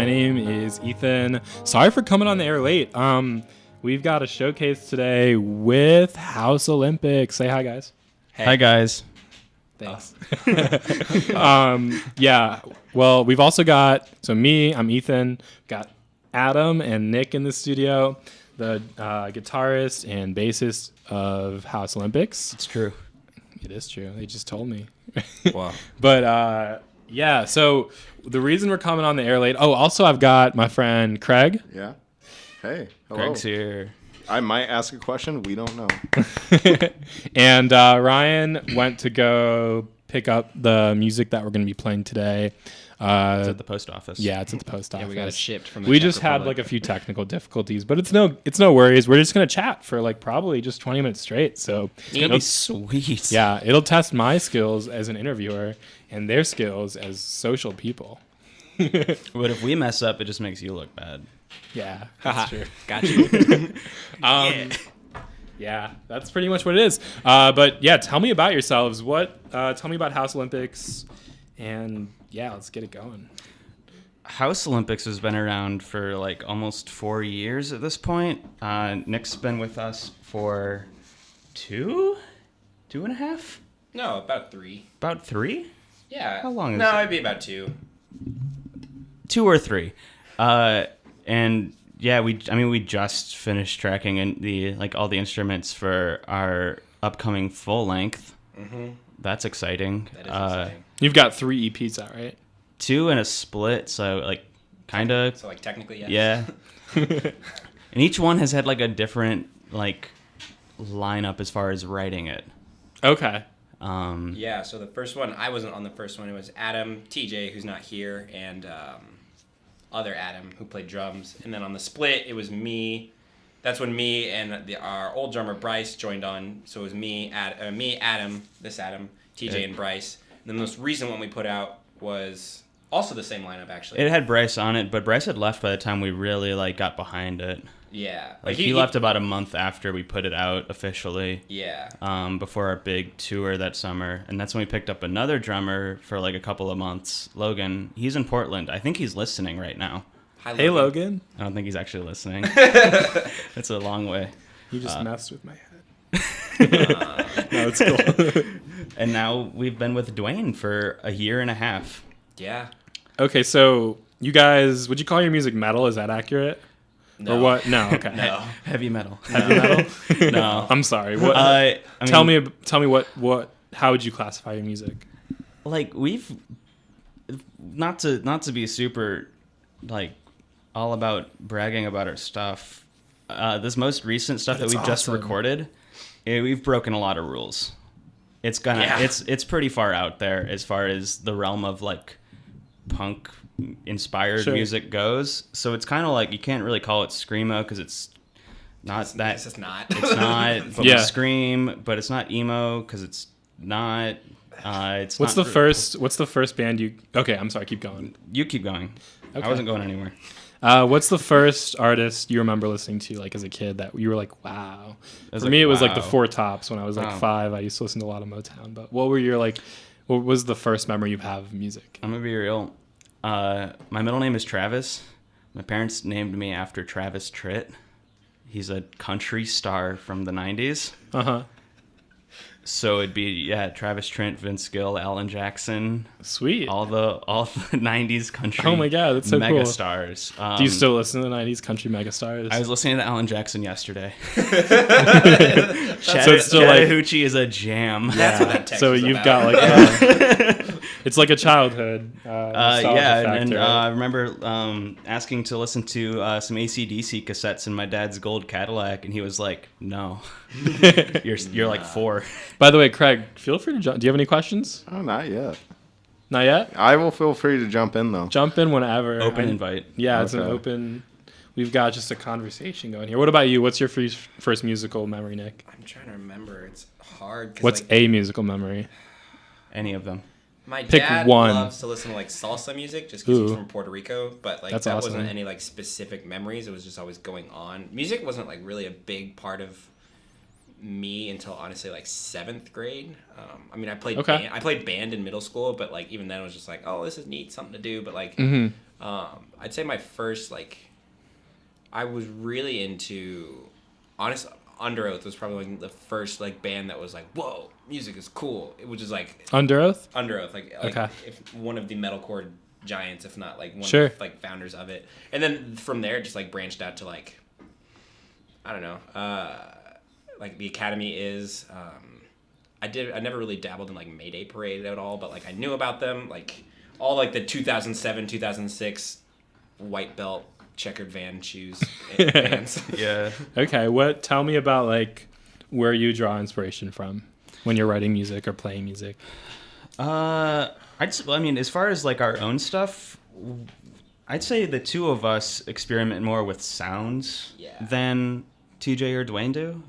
My name is Ethan. Sorry for coming on the air late. We've got a showcase today with House Olympics. Say hi, guys. Hey. Hi, guys. Thanks. Yeah. Well, we've also got, I'm Ethan, got Adam and Nick in the studio, the guitarist and bassist of House Olympics. It's true. It is true. They just told me. Wow. But yeah, so the reason we're coming on the air late. Oh, also I've got my friend Craig. Yeah. Hey. Hello. Craig's here. I might ask a question. We don't know. And Ryan went to go pick up the music that we're going to be playing today. It's at the post office. Yeah, it's at the post office. Yeah, we got it shipped from the We Czech just had Republic. like a few technical difficulties, but it's no worries. We're just going to chat for like probably just 20 minutes straight. So It's going to be sweet. yeah, it'll test my skills as an interviewer and their skills as social people. But if we mess up, it just makes you look bad. Yeah, that's true. Got you. Yeah, that's pretty much what it is. But yeah, tell me about yourselves. Tell me about House Olympics, and yeah, let's get it going. House Olympics has been around for like almost 4 years at this point. Nick's been with us for two and a half? No, about 3. About 3? Yeah. How long is No, it? it'd be about 2. 2 or 3. And yeah, we just finished tracking in all the instruments for our upcoming full length. Mm-hmm. That's exciting. That is exciting. You've got 3 EPs out, right? 2 and a split, so like kind of. So, like, technically, yes. Yeah. And each one has had like a different like lineup as far as writing it. Okay. Yeah, so the first one, I wasn't on the first one. It was Adam, TJ, who's not here, and other Adam, who played drums. And then on the split, it was me. That's when me and our old drummer, Bryce, joined on. So it was me, Adam, TJ, and Bryce. And the most recent one we put out was also the same lineup, actually. It had Bryce on it, but Bryce had left by the time we really like got behind it. Yeah. Like he left about a month after we put it out officially. Yeah. Before our big tour that summer, and that's when we picked up another drummer for like a couple of months. Logan, he's in Portland. I think he's listening right now. Hi, Hey, Logan. I don't think he's actually listening. It's a long way. You just messed with my head. No, it's cool. And now we've been with Dwayne for a year and a half. Yeah. Okay, so you guys, would you call your music metal? Is that accurate? No. Or what? No. Okay. No. Heavy metal. Heavy metal? No. I'm sorry. What? I mean, tell me what? How would you classify your music? like we've not to be super like all about bragging about our stuff. This most recent stuff that That's we've just awesome. recorded, we've broken a lot of rules. It's it's pretty far out there as far as the realm of like punk inspired Sure. music goes. So it's kind of like you can't really call it screamo because it's not that. It's just not. It's not. But Yeah. we scream, but it's not emo because it's not. It's What's not the first band you? Okay, I'm sorry. Keep going. You keep going. Okay. I wasn't going anywhere. What's the first artist you remember listening to, like as a kid, that you were like, wow? was For like, me, it was like the wow. Four Tops when I was like Wow. 5. I used to listen to a lot of Motown. But what were your like? What was the first memory you have of music? I'm gonna be real. My middle name is Travis. My parents named me after Travis Tritt. He's a country star from the 90s. Uh-huh. So it'd be Travis Tritt, Vince Gill, Alan Jackson, Sweet. all the 90s country. Oh my God, that's so cool. mega stars. Do you still listen to the 90s country megastars? I was listening to Alan Jackson yesterday. So it's still like- Chattahoochee is a jam. That's what that text so was you've about. got like it's like a childhood nostalgia and factor. I remember asking to listen to some AC/DC cassettes in my dad's gold Cadillac, and he was like, "No, you're like 4." By the way, Craig, feel free to jump. Do you have any questions? Oh, not yet. Not yet. I will feel free to jump in though. Jump in whenever. Open invite. Yeah, it's an Okay. open. We've got just a conversation going here. What about you? What's your first musical memory, Nick? I'm trying to remember. It's hard. 'Cause, What's like, a musical memory? Any of them. my pick dad one. loves to listen to like salsa music just because he's Ooh. from Puerto Rico. But like That's that awesome. wasn't any like specific memories. It was just always going on. Music wasn't like really a big part of me until honestly like 7th grade. I mean, I played Okay. band in middle school, but like even then it was just like, oh, this is neat, something to do. But like Mm-hmm. I'd say my first, like, I was really into, honest, Under Oath was probably like the first like band that was like, whoa, music is cool. It was just like Under Oath? Under Oath, like Okay. if one of the metalcore giants, if not like one Sure. of the like founders of it. And then from there, just like branched out to like, I don't know, like the Academy is. I never really dabbled in like Mayday Parade at all, but like I knew about them, like all like the 2007, 2006 white belt checkered van shoes bands. Yeah. Okay, tell me about like where you draw inspiration from when you're writing music or playing music. I mean, as far as like our own stuff, I'd say the two of us experiment more with sounds than TJ or Dwayne do.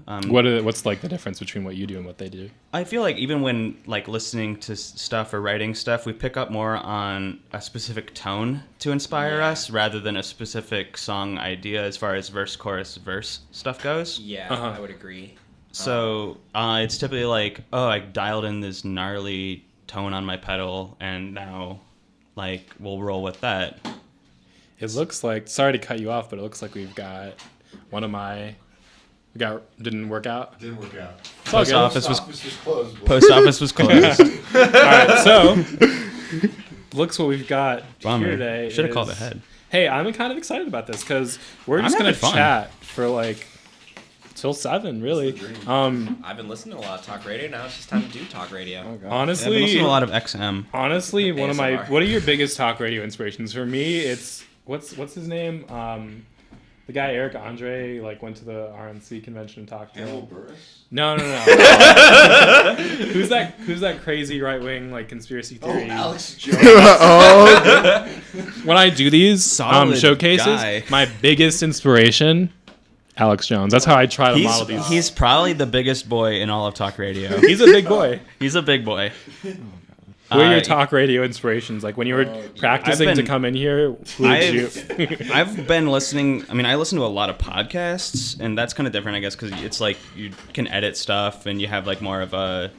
What's like the difference between what you do and what they do? I feel like even when like listening to stuff or writing stuff, we pick up more on a specific tone to inspire us rather than a specific song idea as far as verse, chorus, verse stuff goes. Yeah, I would agree. So it's typically like, oh, I dialed in this gnarly tone on my pedal, and now like we'll roll with that. It looks like, sorry to cut you off, but it looks like we've got didn't work out. Didn't work out. Post office was closed. post office was closed. All right, so looks what we've got Bummer. here today. Should have called is- ahead. Hey, I'm kind of excited about this because we're just I'm gonna having fun. chat for like till 7, really. I've been listening to a lot of talk radio. Now it's just time to do talk radio. I've been Honestly, listening to a lot of XM. honestly, one of my ASMR. what are your biggest talk radio inspirations? For me, it's what's his name? The guy Eric Andre like went to the RNC convention and talked to Hannibal him. Buress? No. Who's that crazy right wing like conspiracy Oh, theory? Alex Jones. When I do these Solid showcases, guy. my biggest inspiration, Alex Jones. That's how I try to model these. He's probably the biggest boy in all of talk radio. He's a big boy. He's a big boy. Who are your Uh, talk radio inspirations? Like when you were practicing I've to been- come in here, who did you? I've been listening. I mean, I listen to a lot of podcasts, and that's kind of different, I guess, because it's like you can edit stuff, and you have like more of a,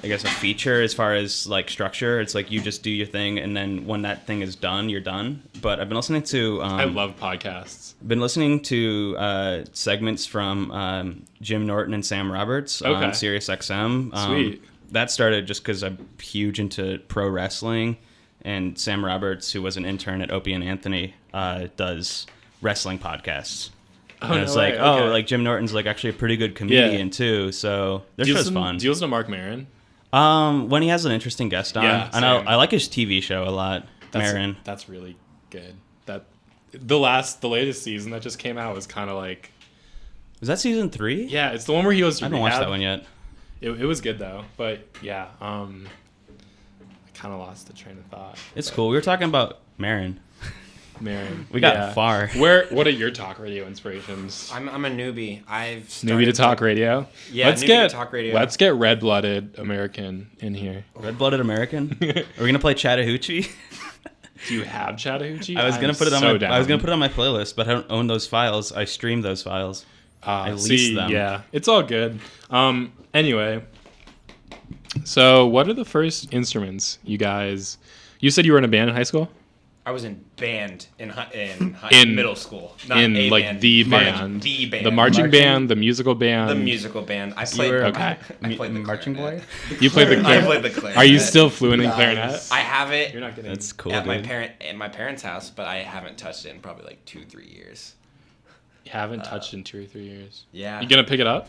I guess, a feature as far as like structure. It's like you just do your thing, and then when that thing is done, you're done. But I've been listening to. I love podcasts. Been listening to segments from Jim Norton and Sam Roberts Okay. on Sirius XM. Sweet. That started just because I'm huge into pro wrestling, and Sam Roberts, who was an intern at Opie and Anthony, does wrestling podcasts. Oh, And it's no like, way. oh, Okay. like Jim Norton's like actually a pretty good comedian too. So their Do you show's listen- fun. Do you listen to Mark Maron? When he has an interesting guest on, Yeah, and same. I like his TV show a lot. Maron. That's really good. The latest season that just came out was kind of like, Was that season 3? yeah, it's the one where he goes to I haven't watched rehab. that one yet. It was good though, but yeah, I kind of lost the train of thought. It's cool. We were talking about Maron. Maron. We got far. What are your talk radio inspirations? I'm a newbie. Newbie to talk radio. Yeah, newbie to talk radio. Let's get red-blooded American in here. Red-blooded American. Are we gonna play Chattahoochee? Do you have Chattahoochee? I was gonna I'm put it on so my. down. I was gonna put it on my playlist, but I don't own those files. I stream those files. I lease them. Yeah, it's all good. Anyway, so what are the first instruments you guys? You said you were in a band in high school. I was in band in In- middle school. Not in a like band. the Marching- band, the band, the marching Marching- band, the musical band, the musical band. I played. were- okay. I played the marching clarinet. boy. You played the I clarinet. played the clarinet. Are you still fluent in clarinet? I have it You're not getting. That's cool. at dude. my parents' house, but I haven't touched it in probably like 2-3 years. You haven't touched in 2 or 3 years. Yeah, You gonna pick it up?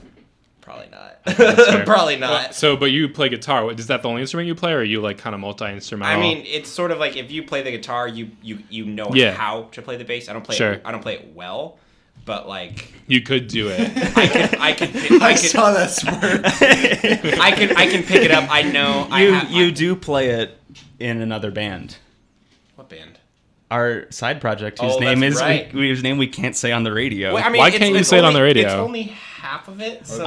probably not. fair. Probably not. So, but you play guitar. Is that the only instrument you play, or are you like kind of multi-instrumental? I mean, it's sort of like if you play the guitar, you know Yeah. how to play the bass. I don't play. Sure. I don't play it well, but like you could do it. I can that smirk. I can pick it up. I know. You do play it in another band. What band? Our side project, Oh, whose name that's is right. whose name we can't say on the radio. Well, I mean, Why it's- can't you it's say it on only- the radio? It's only half of it. So.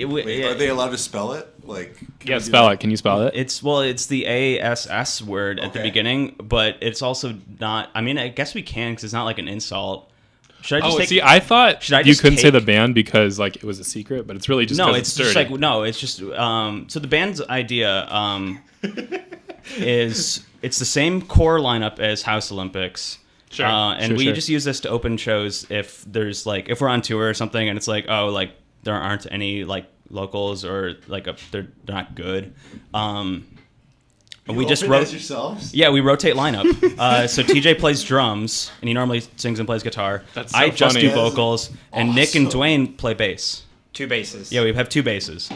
Wait, are they allowed to spell it? Like, can Yeah, we do spell that? it. Can you spell it? It's the ASS word at the Okay. beginning, but it's also not. I mean, I guess we can because it's not like an insult. Should I just Oh, take? see, I thought should I you just couldn't say take- the band because like it was a secret, but it's really just no, 'cause it's just dirty. like no, it's just so the band's idea is it's the same core lineup as House Olympics, Sure. And Sure, we sure. just use this to open shows if there's like if we're on tour or something, and it's like there aren't any like locals or like they're not good. We just wrote yourselves. Yeah, we rotate lineup. So TJ plays drums, and he normally sings and plays guitar. That's so I just funny. do vocals, and Nick and Dwayne play bass. 2 basses. Yeah, we have 2 basses.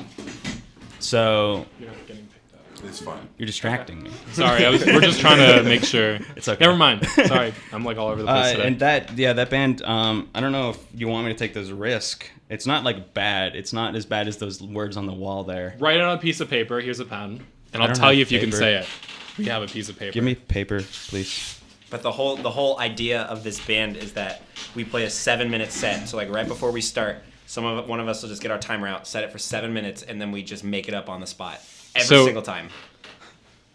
So You're not getting picked up. It's fun. you're distracting me. Sorry, we're just trying to make sure. It's okay. Never mind. Sorry, I'm like all over the place today. And that band. I don't know if you want me to take this risk. It's not like bad. It's not as bad as those words on the wall there. Write it on a piece of paper. Here's a pen, and I I'll don't tell have you if you can paper. say it. We have a piece of paper. Give me paper, please. But the whole idea of this band is that we play a 7-minute set. So like right before we start, one of us will just get our timer out, set it for 7 minutes, and then we just make it up on the spot every single time.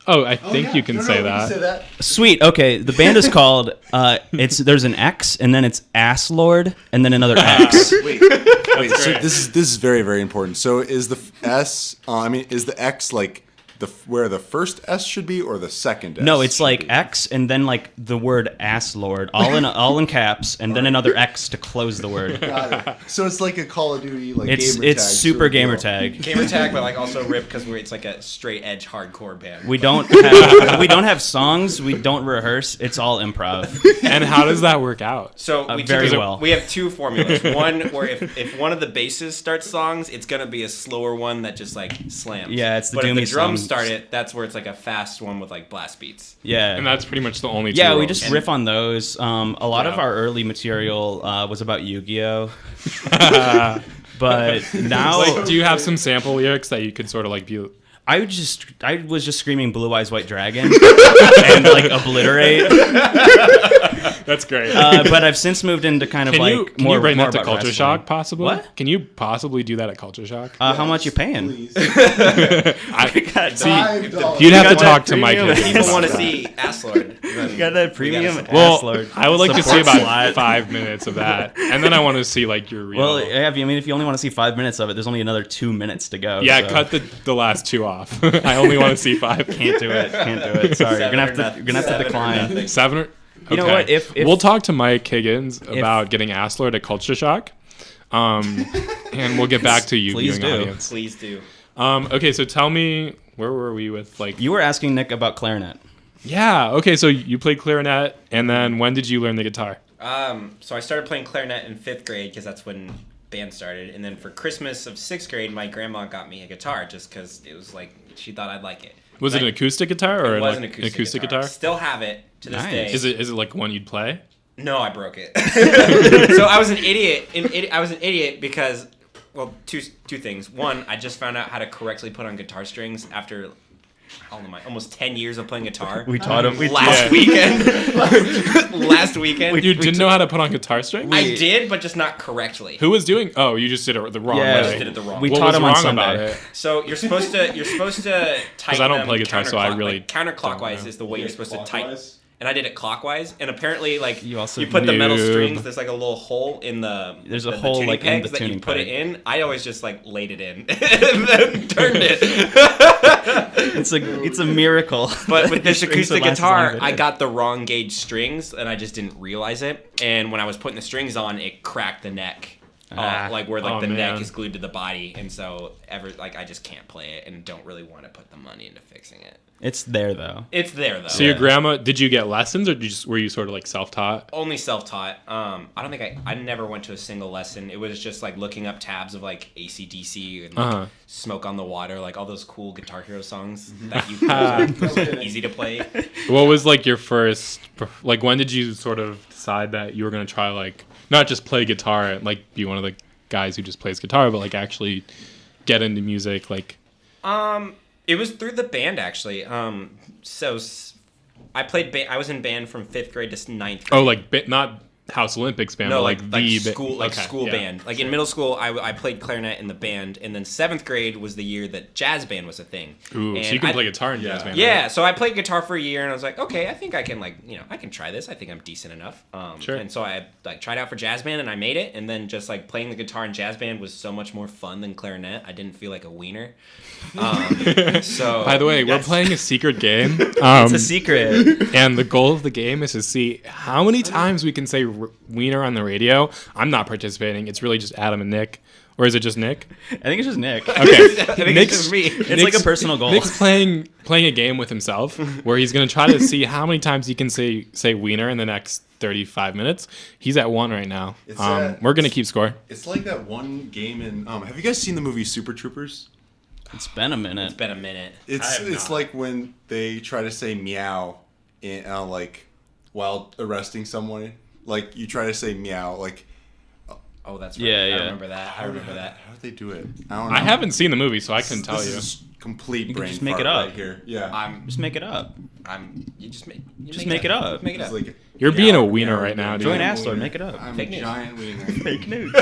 Oh, I think you can say that. Say that. Sweet. Okay, the band is called. There's an X, and then it's Ass Lord, and then another X. Wait. So this is very, very important. So is the S? Is the X like where the first S should be, or the second S? No, it's should like be? X, and then like the word Ass Lord, all in caps, and then another X to close the word. Got it. So it's like a Call of Duty like It's gamer tag super sort of gamer deal. tag. Gamer tag, but like also rip because it's like a straight edge hardcore band. We don't have songs. We don't rehearse. It's all improv. And how does that work out? So very well. We have 2 formulas. One where if one of the basses starts songs, it's gonna be a slower one that just like slams. Yeah, it's the but if doomy the drums songs. start it, that's where it's like a fast one with like blast beats. Yeah, And that's pretty much the only two yeah. We rules. just riff on those. A lot of Yeah. our early material was about Yu-Gi-Oh. But now Like, do you have some sample lyrics that you could sort of like be? I was just screaming "Blue Eyes White Dragon" and like obliterate. That's great. But I've since moved into kind of can like you more bring more that to about Culture wrestling. Shock possibly? What? Can you possibly do that at Culture Shock? How much you paying? Please. See, $5. you'd have to got talk that to Mike. premium Higgins People about want to that. see Ass Lord. You got that premium ass Well, lord. I would like to see Support about slot. 5 minutes of that, and then I want to see like your real. Well, yeah, if you only want to see 5 minutes of it, there's only another 2 minutes to go. yeah, so. cut the last 2 off. I only want to see 5. Can't do it. Sorry, you're gonna have to decline. 7 or. You know okay. what, if- we'll talk to Mike Higgins about getting Ass Lord at Culture Shock, and we'll get back to you, Please viewing do. audience. Please do. Okay, so tell me, where were we with like? You were asking Nick about clarinet. Yeah. Okay, so you played clarinet, and then when did you learn the guitar? So I started playing clarinet in 5th grade because that's when band started, and then for Christmas of 6th grade, my grandma got me a guitar just because it was like she thought I'd like it. Was it an acoustic guitar or It was like an acoustic guitar. Still have it to this Nice. day. Is it like one you'd play? No, I broke it. So I was an idiot. I was an idiot because, well, two things. One, I just found out how to correctly put on guitar strings after almost 10 years of playing guitar. We taught him. Last weekend. You didn't know how to put on guitar strings? I did, but just not correctly. Who was doing? Oh, you just did it the wrong Yeah, way. just did it the wrong We way. What taught was him on wrong about Sunday. it? So you're supposed to tighten I don't them play guitar, so I counterclock- really like, counterclockwise don't is the way you're supposed to tighten. Clockwise? And I did it clockwise, and apparently, like You also put the metal noob. strings. There's like a little hole in the There's a the hole, tuning like, in pegs the that you tuning put peg. it in. I always just like laid it in and then turned it. It's a miracle. But with this Your strings acoustic would last as long as guitar, they I did. got the wrong gauge strings, and I just didn't realize it. And when I was putting the strings on, it cracked the neck. Like where Oh, the neck man. is glued to the body, and so I just can't play it, and don't really want to put the money into fixing it. It's there though. It's there though. So your grandma, did you get lessons, or were you sort of like self-taught? Only self-taught. I don't think I never went to a single lesson. It was just like looking up tabs of like AC/DC and like Smoke on the Water, like all those cool Guitar Hero songs that you are easy to play. What was like your first, like when did you sort of decide that you were going to try like, not just play guitar and like be one of the guys who just plays guitar, but like actually get into music? Like, It was through the band actually. So I played. I was in band from 5th grade to 9th grade. oh, like not House Olympics band, No, but like the school, okay, school yeah. band. Like in middle school, I played clarinet in the band, and then 7th grade was the year that jazz band was a thing. Ooh, and so you can play guitar in jazz band. Yeah, right? so I played guitar for a year, and I was like, okay, I think I can I can try this. I think I'm decent enough. Sure. And so I tried out for jazz band, and I made it. And then just playing the guitar in jazz band was so much more fun than clarinet. I didn't feel like a wiener. So By the way, we're playing a secret game. It's a secret. And the goal of the game is to see how many times we can say wiener on the radio. I'm not participating. It's really just Adam and Nick. Or is it just Nick? I think it's just Nick. Okay. I think it's just me. It's like a personal goal. Nick's playing a game with himself where he's going to try to see how many times he can say wiener in the next 35 minutes. He's at 1 right now. It's We're going to keep score. It's like that one game in. Have you guys seen the movie Super Troopers? It's been a minute. It's been a minute. It's like when they try to say meow, in, while arresting someone. Like you try to say meow, like. Oh, that's right. Yeah, I yeah. remember that. I remember that. How did they do it? I don't know. I haven't seen the movie, so I couldn't tell This you. is complete You can brain just make fart it up. right here. Yeah. Just make it up. You just make it up. Make it It's up. like You're being a meow, wiener meow, right now, meow, dude. Join meow, Astor, wiener. make it up. I'm Fake a news. giant wiener. Fake news.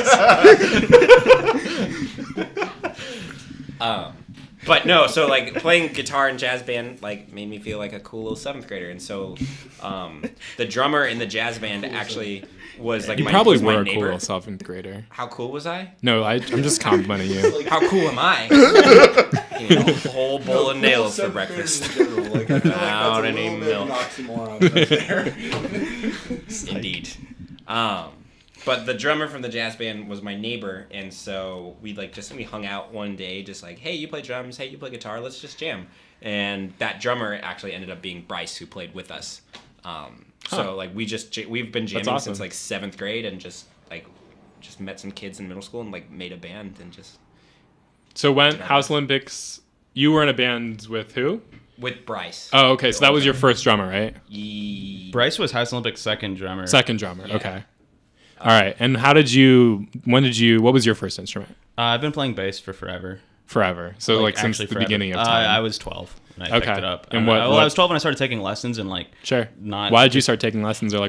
But no, so playing guitar in jazz band made me feel like a cool little 7th grader, and so the drummer in the jazz band actually was You probably was my were a neighbor. cool 7th grader. How cool was I? No, I'm just complimenting you. How cool am I? A whole bowl of nails for breakfast. Without any milk. Indeed. But the drummer from the jazz band was my neighbor, and so we hung out one day, just hey, you play drums, hey, you play guitar, let's just jam. And that drummer actually ended up being Bryce, who played with us. So we've been jamming awesome. since 7th grade, and just met some kids in middle school and made a band and just So when House Olympics, you were in a band with who? with Bryce. Oh, okay. So that was your first drummer, right? Bryce was House Olympics' second drummer. Second drummer. Yeah. Okay. All right. And what was your first instrument? I've been playing bass for forever. Forever. So since the actually forever. beginning of time. I was 12 when I picked Okay. it up. And I what- was 12 when I started taking lessons and Sure. not. Why did you start taking lessons, or why were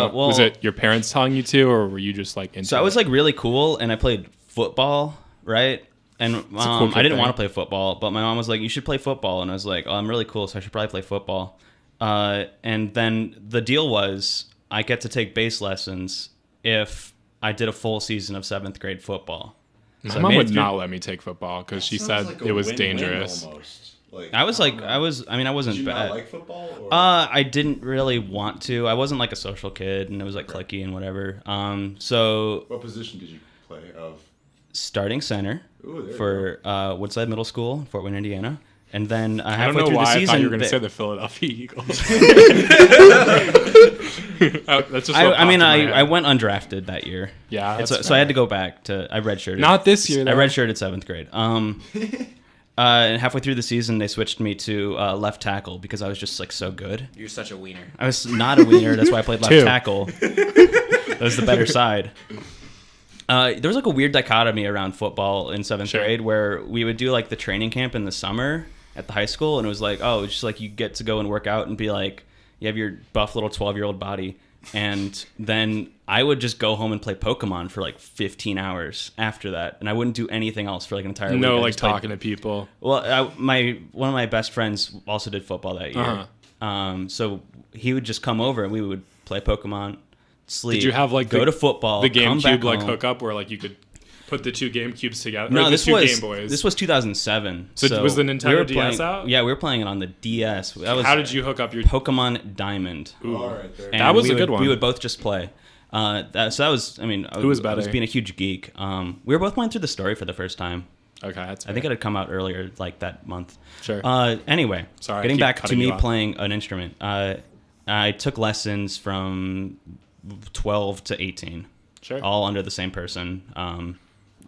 you well- was it your parents telling you to, or were you just into So I was it? really cool, and I played football, right? And a cool I kid didn't thing. want to play football, but my mom was like, "You should play football," and I was like, "Oh, I'm really cool, so I should probably play football." And then the deal was, I get to take bass lessons if I did a full season of 7th grade football. My So I mom made it would through- not let me take football because she said it was dangerous. I wasn't Did you bad. not like football? Or? I didn't really want to. I wasn't a social kid, and it was clicky and whatever. So What position did you play of? starting center Ooh, there you for Woodside Middle School in Fort Wayne, Indiana, and then I don't halfway know through why the I season, thought you were going to they- say the Philadelphia Eagles. That's just I mean, I went undrafted that year. Yeah, It's- that's so I had to go back to. I redshirted. Not this year, I though. redshirted 7th grade. And halfway through the season, they switched me to left tackle because I was just so good. You're such a wiener. I was not a wiener. That's why I played left Two. tackle. That was the better side. There was a weird dichotomy around football in 7th Sure. grade where we would do the training camp in the summer at the high school, and it was it's just you get to go and work out and be you have your buff little 12-year-old body, and then I would just go home and play Pokemon for 15 hours after that, and I wouldn't do anything else for an entire week. no I just talking to people. Well, one of my best friends also did football that year. Uh-huh. So he would just come over and we would play Pokemon, sleep. Did you have go to football, the come back GameCube home. hookup where you could put the two GameCubes together? No, or the this two was Game Boys. this was 2007. So was the Nintendo were DS playing, out? Yeah, we were playing it on the DS. That was How did you hook up your? Pokemon Diamond? All right, there. And That was we a good would- one. We would both just play. So that was. I mean, Who was I was better? being a huge geek. We were both playing through the story for the first time. Okay, that's. I think it had come out earlier, that month. Sure. Anyway, Sorry, I getting keep back to cutting me you off. playing an instrument. I took lessons from 12 to 18, Sure. all under the same person.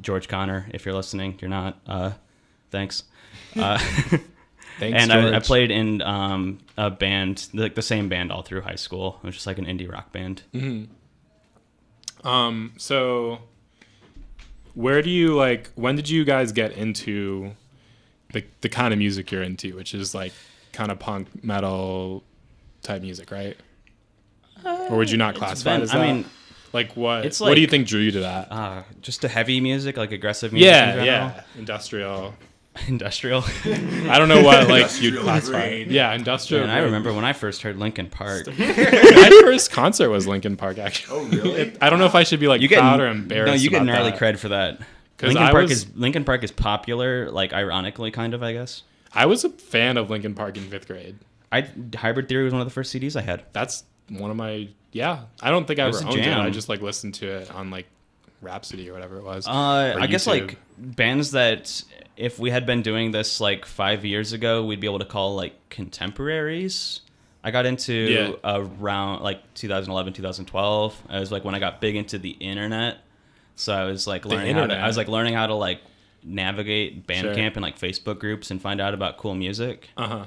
George Connor, if you're listening, you're not. Thanks. Thanks, And George. I played in a band, the same band all through high school. It was just an indie rock band. So, where do you when did you guys get into the kind of music you're into, which is kind of punk metal type music, right? Or would you not classify it as that? I mean, Like what? It's What do you like- think drew you to that? Just to heavy music, like aggressive music. in Yeah, general. yeah, industrial. Industrial. I don't know what like you'd Industrial classify. grade. Yeah, industrial. And I grade. remember when I first heard Linkin Park. My first concert was Linkin Park. Actually, Oh, really? I don't know if I should be like You get proud or embarrassed. No, you get about gnarly that. cred for that. 'Cause Linkin Park is popular, like ironically, kind of, I guess. I was a fan of Linkin Park in 5th grade. Hybrid Theory was one of the first CDs I had. That's one of my I don't think I It ever was a owned it. jam. I just like listened to it on like Rhapsody or whatever it was. I guess YouTube. like bands that if we had been doing this like 5 years ago, we'd be able to call like contemporaries. I got into around like 2011, 2012. I was like when I got big into the internet. So I was like learning how to like navigate Bandcamp and like Facebook groups and find out about cool music. Uh-huh.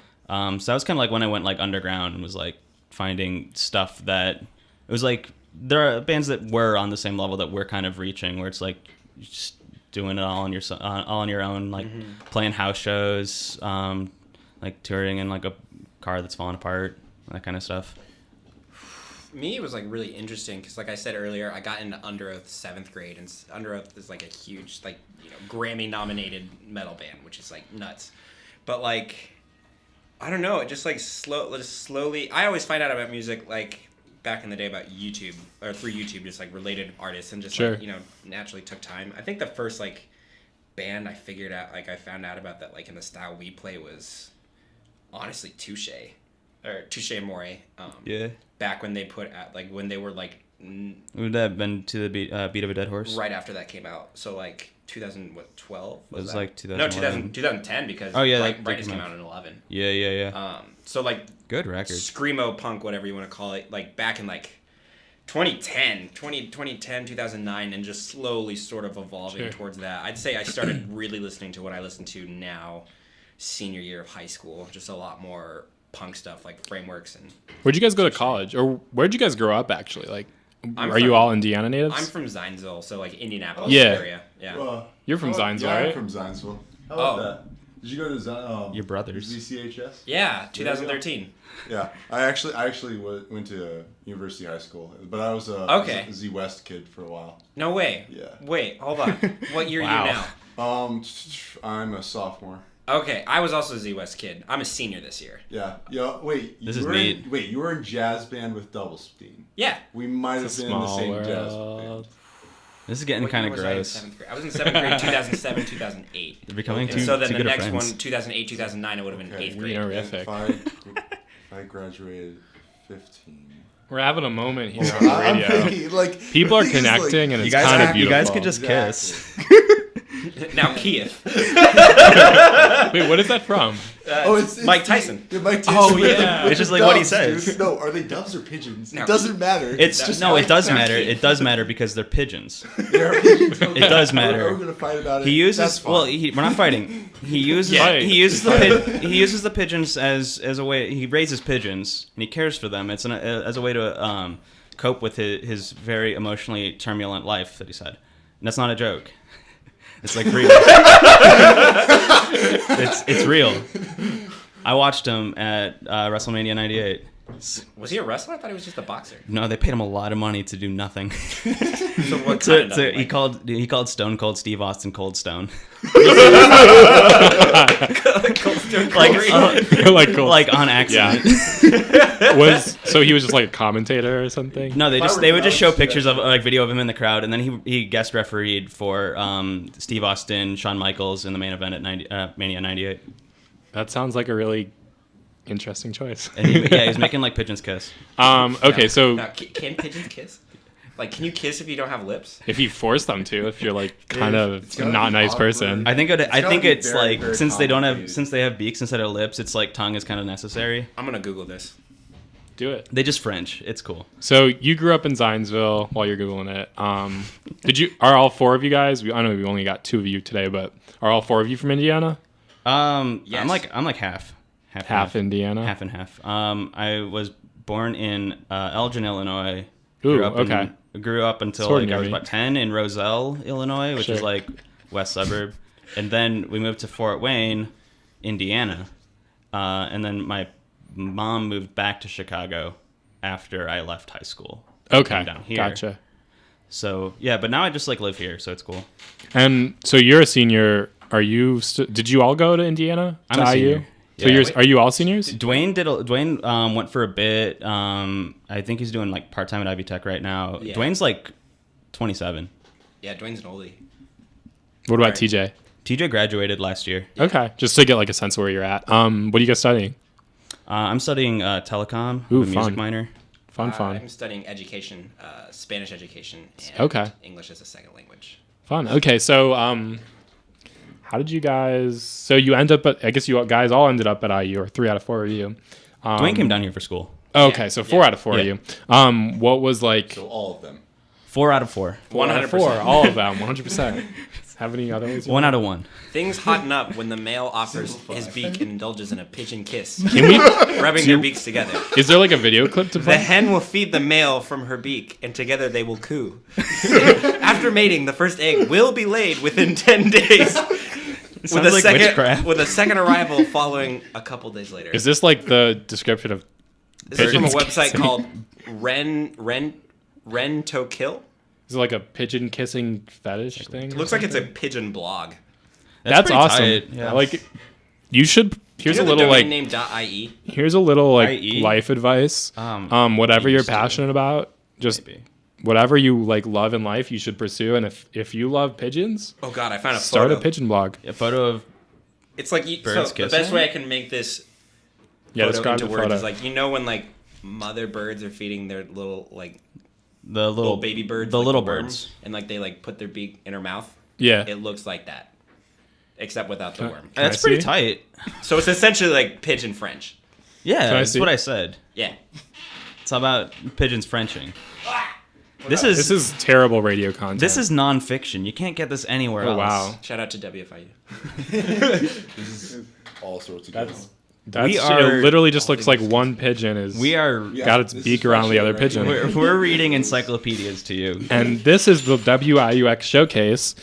So that was kind of like when I went like underground and was like finding stuff that it was like there are bands that were on the same level that we're kind of reaching, where it's like you're just doing it all on your own, like playing house shows, like touring in like a car that's falling apart, that kind of stuff. Me, it was like really interesting because, like I said earlier, I got into Under Oath 7th grade, and Under Oath is like a huge, like, you know, Grammy-nominated metal band, which is like nuts. But like, I don't know, it just like slowly. I always find out about music like back in the day about YouTube or through YouTube, just like related artists, and just Sure. like, you know, naturally took time. I think the first like band I found out about that like in the style we play was honestly Touche Amore. Yeah. Back when they put out, like, when they were, like... Would that have been to the beat of a dead horse? Right after that came out. So, like, 2012? It was that? like 2011. 2011. 2010, because Oh, yeah, Brightest that came came out in 11. Yeah. So, like... Good record. Screamo punk, whatever you want to call it, like, back in, like, 2010, 2009, and just slowly sort of evolving towards that. I'd say I started really listening to what I listen to now, senior year of high school. Just a lot more punk stuff, like Frameworks and... Where'd you guys go to college, or where'd you guys grow up? Actually, like, are you from- all Indiana natives? I'm from Zionsville, so like Indianapolis Yeah. area. Yeah. You're from Zionsville, Yeah, right? I'm from Zionsville. How Oh. about that? Did you go to Your brothers. ZCHS? Yeah, 2013. Yeah, I actually went to University High School, but I was Okay. a Z West kid for a while. No way. Yeah. Wait, hold on. What year Wow. are you now? I'm a sophomore. Okay, I was also a Z West kid. I'm a senior this year. Yeah. Wait. This you is were neat. Wait, you were in jazz band with Doublestein. Yeah. We might have It's a been in the small same jazz world. band. This is getting What kind year of was I in gross. 7th grade? I was in 7th grade, 2007, 2008. They're becoming And too, so then too the good of next friends. one, 2008, 2009, it would have been Okay. 8th grade. Wienerific. If I graduated 15. We're having a moment here on the I'm radio. thinking, like, People are the thing is, like, connecting, and You it's guys, kind of you beautiful. guys could just kiss. Now Kiev. Wait, what is that from? it's Mike Tyson. Yeah, Mike Tyson. Oh, with yeah. the It's just doves, like what he dude. says. No, are they doves or pigeons? No. It doesn't matter. It's That's no, it does not matter. cute. It does matter because they're pigeons. They're pigeons. Okay. It does matter. We're gonna fight about it. He That's uses fine. well. We're not fighting. He uses Yeah. he uses he uses the pigeons as a way. He raises pigeons and he cares for them. It's as a way to cope with his very emotionally turbulent life that he's had. And that's not a joke. It's like real. it's real. I watched him at WrestleMania '98. Was he a wrestler? I thought he was just a boxer. No, they paid him a lot of money to do nothing. So what So, kind of he called Stone Cold Steve Austin Cold Stone. Like, cool. Like on accident. So he was just like a commentator or something? No, If I they were would just Dallas, show pictures yeah. of like video of him in the crowd, and then he guest refereed for Steve Austin, Shawn Michaels in the main event at Mania '98. That sounds like a really interesting choice. And he was making like pigeons kiss. Okay, so Now, can pigeons kiss? Like, can you kiss if you don't have lips? if you force them to, if you're like kind It's of gotta not a be nice awkward. person. I think gotta be it's very, like very since complicated. they have beaks instead of lips, it's like tongue is kind of necessary. I'm gonna Google this. Do it. They just French. It's cool. So you grew up in Zionsville while you're Googling it. Are all four of you guys, I know we only got two of you today, but are all four of you from Indiana? Yes. I'm like half Indiana? half and half. I was born in Elgin, Illinois. Ooh, Grew up okay. Grew up until Sort of like I was near me. about 10 in Roselle, Illinois, which is Sure. like west suburb. And then we moved to Fort Wayne, Indiana. And then my mom moved back to Chicago after I left high school. Okay, Came down here. gotcha. So yeah, but now I just like live here, so it's cool. And so you're a senior. Are you? Did you all go to Indiana? I'm a to IU? senior. So Yeah. are you all seniors? Dwayne went for a bit. I think he's doing like part time at Ivy Tech right now. Yeah. Dwayne's like 27. Yeah, Dwayne's an oldie. What about Right. TJ? TJ graduated last year. Okay, just to get like a sense of where you're at. What are you guys studying? I'm studying telecom, Ooh, a music fun. minor. Fun. I'm studying education, Spanish education, and Okay. English as a second language. Fun. Okay, so how did you guys? So you end up at? I guess you guys all ended up at IU, or 3 out of 4 of you. Dwayne came down here for school. Okay, Yeah, so 4 out of 4 of Yeah. you. What was like? So all of them. 4 out of 4. 4 out of 4, all of them, 100%. Have any other ones? 1 out of 1. Things hotten up when the male offers his beak and indulges in a pigeon kiss, Can we? rubbing their beaks together. Is there like a video clip to The play? hen will feed the male from her beak, and together they will coo. After mating, the first egg will be laid within 10 days. Sounds like witchcraft. With a second arrival following a couple days later. Is this like the description of? This is from a pigeons website kissing? called Ren to Kill. Is it like a pigeon kissing fetish thing? It looks like it's a pigeon blog. That's pretty awesome. tight, yeah. I like it. You should. Here's You a know the little like. domain name .ie? Here's a little like IE? life advice. Whatever I you're used to. passionate about, just Maybe. whatever you like love in life, you should pursue. And if you love pigeons, Oh god, I found a start photo. a pigeon blog. A photo of It's like Birds the kissing? best way I can make this Yeah, photo describe into the words photo. is like, you know when like mother birds are feeding their little like the little baby birds, The like little worm, birds. and like they like put their beak in her mouth. Yeah. It looks like that, except without the worm. Can I That's pretty see? tight. So it's essentially like pigeon French. Yeah, Can I that's see? what I said. Yeah. It's all about pigeons Frenching. This This is terrible radio content. This is nonfiction. You can't get this anywhere Oh else. wow. Shout out to WFIU. All sorts of That's We are- it literally just looks like one pigeon is We are got its beak around the other pigeon. we're reading encyclopedias to you. And this is the WIUX showcase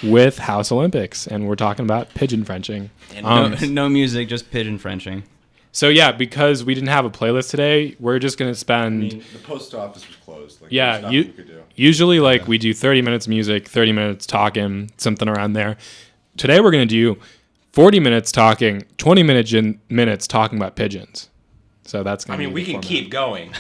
with House Olympics, and we're talking about pigeon Frenching. And No music, just pigeon Frenching. So yeah, because we didn't have a playlist today, we're just gonna spend. I mean, the post office was closed. Like, Yeah, there's nothing you could do. usually like we do 30 minutes music, 30 minutes talking, something around there. Today we're gonna do 40 minutes talking, 20 minutes talking about pigeons. So that's I gonna. mean, be we the can format. keep going.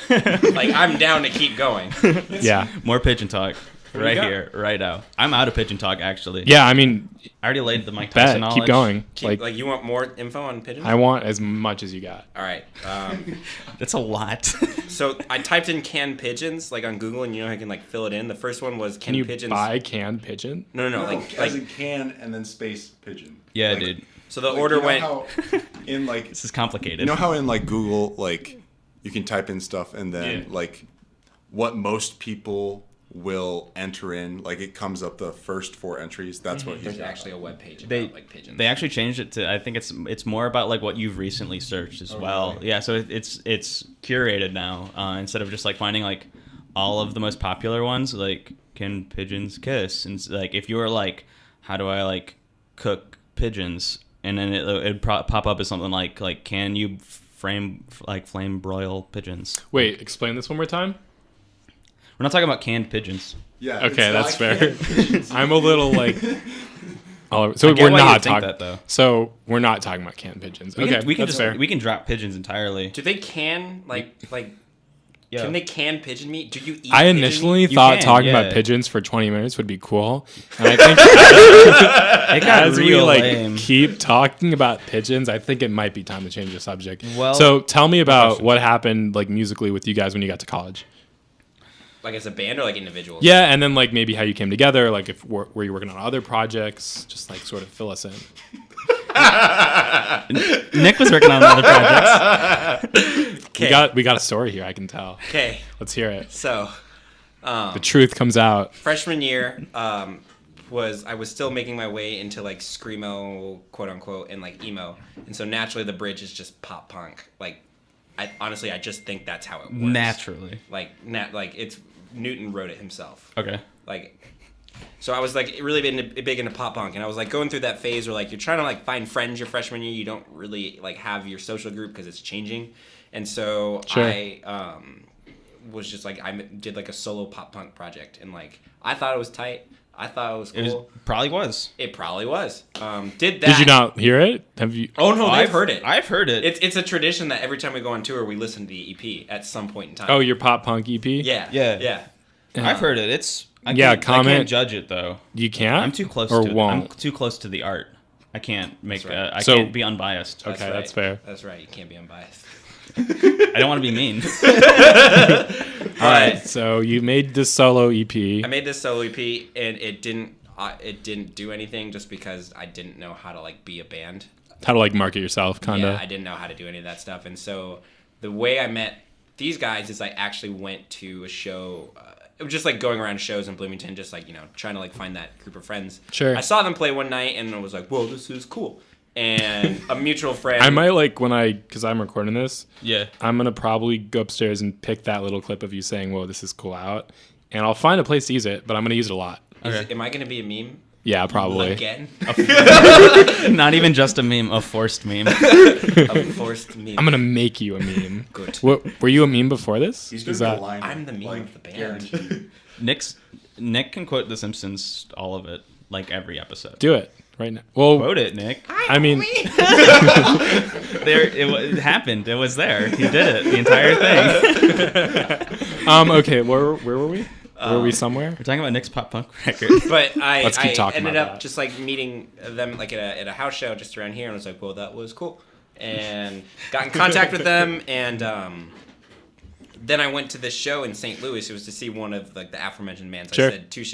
Like I'm down to keep going. Yeah, More pigeon talk. Right go. here, right now. I'm out of pigeon talk, actually. yeah. I mean, I already laid the Mike Tyson bet knowledge. keep going. Keep, like you want more info on pigeons? I want as much as you got. All right. That's a lot. So I typed in canned pigeons like on Google, and you know I can like fill it in. The first one was Can canned you pigeons. buy canned pigeon? No, As in can and then space pigeon. Yeah, Like- dude. So the like, order you know went. how in like This is complicated. you know how in like Google like you can type in stuff and then Yeah. like what most people will enter in, like it comes up the first 4 entries. That's what he's There's got. actually a web page about they like pigeons. they actually changed it to I think it's more about like what you've recently searched as well. really? Yeah, so it's curated now instead of just like finding like all of the most popular ones like can pigeons kiss and like if you were like how do I like cook pigeons and then it'd pop up as something like can you flame broil pigeons. Wait, explain this one more time. We're not talking about canned pigeons. Yeah. Okay, it's that's not fair. pigeons. I'm a little like. So I get we're why you not think talking. that, though. So we're not talking about canned pigeons. We Okay, can, we can that's just fair. we can drop pigeons entirely. Do they can like Yeah. Can they can pigeon meat? Do you eat? I pigeon initially meat? You thought can, talking yeah. about pigeons for 20 minutes would be cool, and I think It got as we real like lame. keep talking about pigeons, I think it might be time to change the subject. Well- so tell me about what happened like musically with you guys when you got to college. Like as a band or like individuals? Yeah, and then like maybe how you came together, like if were you working on other projects, just like sort of fill us in. Nick was working on other projects. Okay. We got a story here, I can tell. Okay. Let's hear it. So, The truth comes out. freshman year, I was still making my way into like screamo, quote unquote, and like emo, and so naturally the bridge is just pop punk. Like, I just think that's how it works. Naturally. Like it's Newton wrote it himself. Okay. Like, so I was like really big into pop punk, and I was like going through that phase where like you're trying to like find friends your freshman year, you don't really like have your social group because it's changing, and so Sure. I was just like I did like a solo pop punk project, and like I thought it was tight. I thought it was cool. Probably was. It probably was. Did that? Did you not hear it? Have you? Oh no, I've heard it. I've heard it. It's a tradition that every time we go on tour, we listen to the EP at some point in time. Oh, your pop punk EP? yeah, Yeah. I've heard it. It's I Yeah, can't, I comment. can't judge it though. You can't. I'm too close or to it. I'm won't. too close to the art. I can't make. That's right. I So- can't be unbiased. Okay, that's fair. That's right. You can't be unbiased. I don't want to be mean. All right. So you made this solo E EP. I made this solo EP, and it didn't do anything just because I didn't know how to like be a band. How to like market yourself, kind of. Yeah, I didn't know how to do any of that stuff, and so the way I met these guys is I actually went to a show. It was just like going around shows in Bloomington, just like trying to like find that group of friends. Sure. I saw them play one night, and I was like, "Whoa, this is cool." And a mutual friend. I might like because I'm recording this. Yeah. I'm gonna probably go upstairs and pick that little clip of you saying, "Whoa, this is cool" out, and I'll find a place to use it. But I'm gonna use it a lot. Am I gonna be a meme Yeah, probably. again? Not even just a meme, a forced meme. A forced meme. I'm gonna make you a meme. Good. What, were you a meme before this? He's Is gonna that be a line. I'm the meme of the band. Nick can quote The Simpsons, all of it, like every episode. do it right now? Well, Quote it, Nick. I mean, It happened. It was there. He did it. The entire thing. okay. Where were we? Were we somewhere? We're talking about Nick's pop punk record. But Let's keep I talking ended about up that. just like meeting them like at a house show just around here, and I was like, well, that was cool, and got in contact with them, and then I went to this show in St. Louis. It was to see one of like the aforementioned bands. Sure. I said Touche,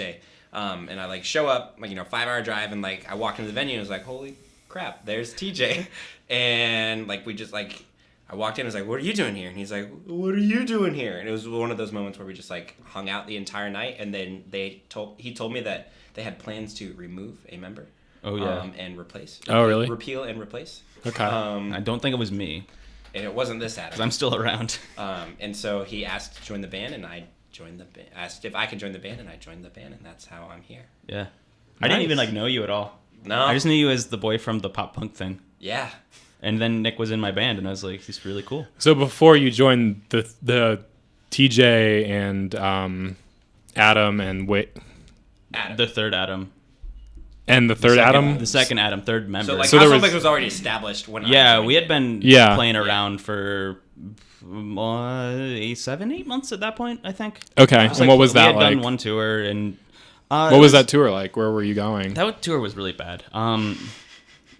and I like show up like 5-hour drive, and like I walked into the venue and I was like, holy crap, there's TJ, and like we just like. I walked in and was like, what are you doing here? And he's like, what are you doing here? And it was one of those moments where we just like hung out the entire night. And then he told me that they had plans to remove a member. Oh, yeah. And replace. Oh, really? Repeal and replace. Okay. I don't think it was me, And it wasn't this because Adam. I'm still around. And so he asked to join the band, and I joined the band. Asked if I could join the band, and I joined the band, and that's how I'm here. Yeah. I didn't even Nice. like know you at all. No. I just knew you as the boy from the pop punk thing. Yeah. And then Nick was in my band, and I was like, he's really cool. So before you joined the TJ and Adam and Adam. The third Adam. and the third Adam. The second Adam, third member. So like So House there of was- Big was already established when I yeah, joined we had it. been Yeah. playing around for 7-8 months at that point, I think. Okay. It And was what like- was that We had like? done one tour, and What was that tour like? Where were you going? That tour was really bad.